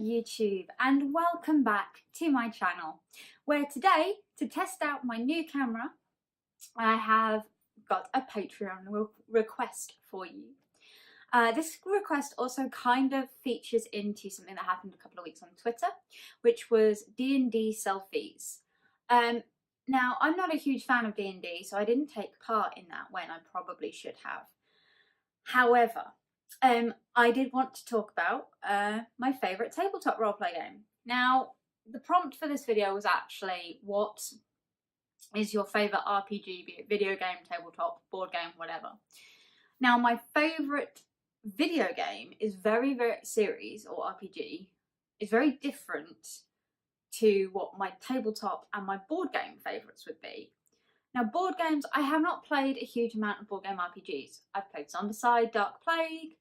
YouTube and welcome back to my channel, where today, to test out my new camera, I have got a Patreon request for you. This request also kind of features into something that happened a couple of weeks on Twitter, which was D&D selfies. Now, I'm not a huge fan of D&D, so I didn't take part in that when I probably should have. However, I did want to talk about my favourite tabletop roleplay game. Now, the prompt for this video was actually, what is your favourite RPG, be it video game, tabletop, board game, whatever. Now, my favourite video game is very series, or RPG, is very different to what my tabletop and my board game favourites would be. Now, board games, I have not played a huge amount of board game RPGs. I've played Zombicide, Dark Plague,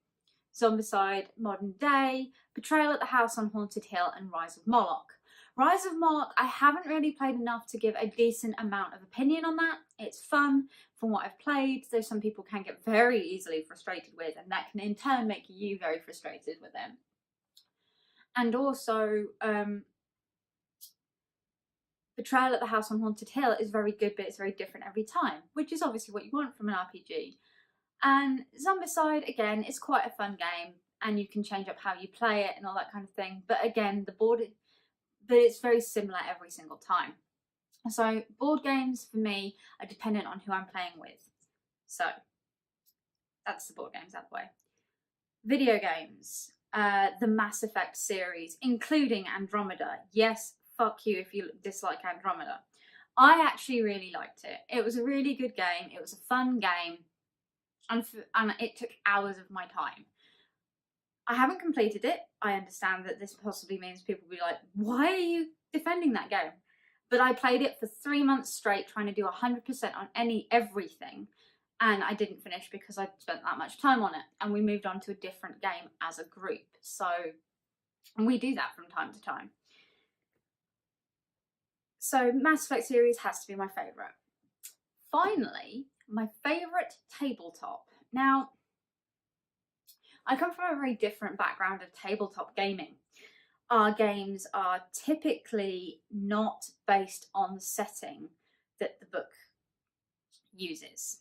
Zombicide, Modern Day, Betrayal at the House on Haunted Hill, and Rise of Moloch. Rise of Moloch, I haven't really played enough to give a decent amount of opinion on that. It's fun from what I've played, though some people can get very easily frustrated with, and that can in turn make you very frustrated with them. And also, Betrayal at the House on Haunted Hill is very good, but it's very different every time, which is obviously what you want from an RPG. And Zombicide, again, is quite a fun game, and you can change up how you play it and all that kind of thing. But again, but it's very similar every single time. So board games for me are dependent on who I'm playing with. So that's the board games out the way. Video games, the Mass Effect series, including Andromeda. Yes, fuck you if you dislike Andromeda. I actually really liked it. It was a really good game. It was a fun game. And it took hours of my time. I haven't completed it. I understand that this possibly means people will be like, why are you defending that game? But I played it for 3 months straight, trying to do 100% on everything. And I didn't finish because I spent that much time on it. And we moved on to a different game as a group. So, and we do that from time to time. So Mass Effect series has to be my favourite. Finally, my favourite tabletop. Now, I come from a very different background of tabletop gaming. Our games are typically not based on the setting that the book uses.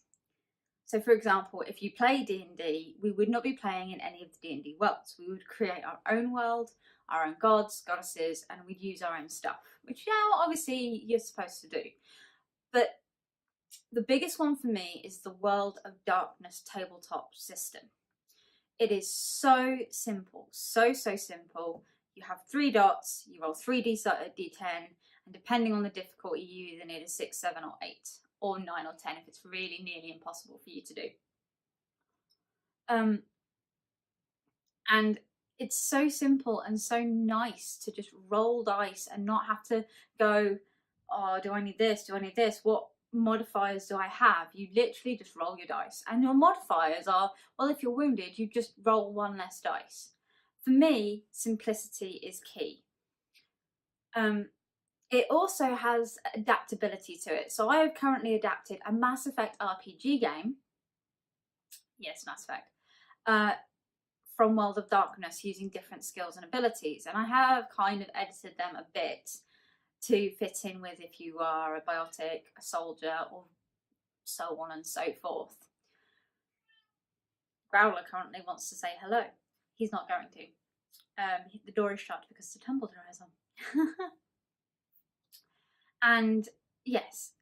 So for example, if you play D&D, we would not be playing in any of the D&D worlds. We would create our own world, our own gods, goddesses, and we'd use our own stuff, which obviously you're supposed to do. But the biggest one for me is the World of Darkness tabletop system. It is so simple, so simple. You have 3 dots, you roll 3 d10, and depending on the difficulty, you either need a 6, 7, or 8, or 9 or 10 if it's really nearly impossible for you to do. And it's so simple and so nice to just roll dice and not have to go, oh, do I need this? Do I need this? What modifiers do I have? You literally just roll your dice, and your modifiers are, well, if you're wounded, you just roll 1 less dice. For me, simplicity is key. It also has adaptability to it. So I have currently adapted a Mass Effect RPG game, yes, Mass Effect, from World of Darkness using different skills and abilities, and I have kind of edited them a bit to fit in with if you are a biotic, a soldier, or so on and so forth. Growler currently wants to say hello. He's not going to. The door is shut because the tumble dryer is on. And yes,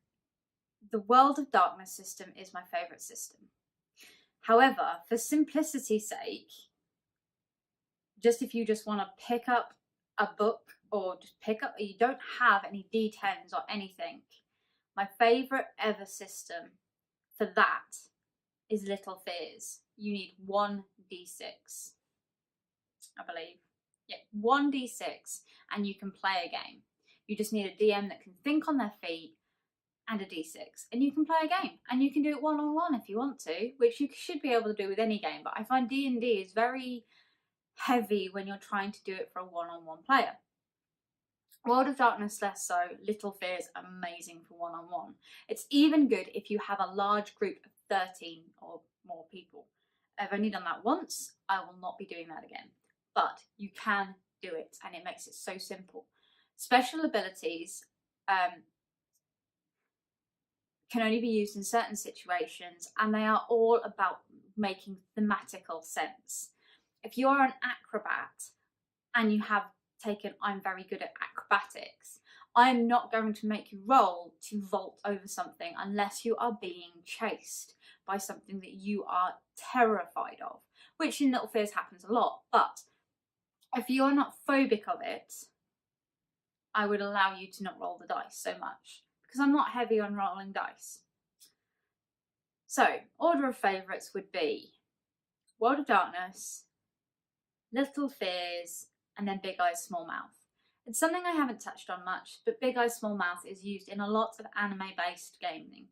the World of Darkness system is my favourite system. However, for simplicity's sake, just if you just want to pick up a book or just you don't have any D10s or anything, my favourite ever system for that is Little Fears. You need 1 d6, I believe. Yeah, 1 d6 and you can play a game. You just need a DM that can think on their feet and a d6, and you can play a game, and you can do it one-on-one if you want to, which you should be able to do with any game, but I find D&D is very heavy when you're trying to do it for a one-on-one player. World of Darkness less so. Little Fears, amazing for one-on-one. It's even good if you have a large group of 13 or more people. I've only done that once. I will not be doing that again. But you can do it, and it makes it so simple. Special abilities can only be used in certain situations, and they are all about making thematical sense. If you are an acrobat and you have taken I'm very good at acrobatics, I am not going to make you roll to vault over something unless you are being chased by something that you are terrified of, which in Little Fears happens a lot. But if you are not phobic of it, I would allow you to not roll the dice so much, because I'm not heavy on rolling dice. So, order of favourites would be World of Darkness, Little Fears, and then Big Eyes Small Mouth. It's something I haven't touched on much, but Big Eyes Small Mouth is used in a lot of anime-based gaming.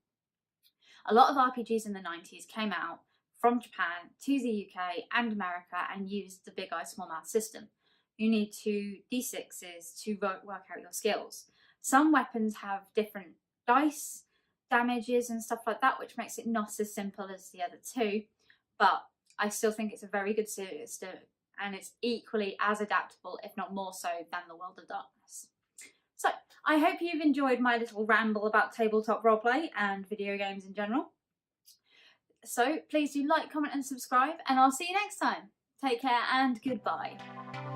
A lot of RPGs in the 90s came out from Japan to the UK and America and used the Big Eyes Small Mouth system. You need 2 d6s to work out your skills. Some weapons have different dice damages and stuff like that, which makes it not as simple as the other 2, but I still think it's a very good system, and it's equally as adaptable, if not more so, than the World of Darkness. So, I hope you've enjoyed my little ramble about tabletop roleplay and video games in general. So, please do like, comment and subscribe, and I'll see you next time. Take care and goodbye.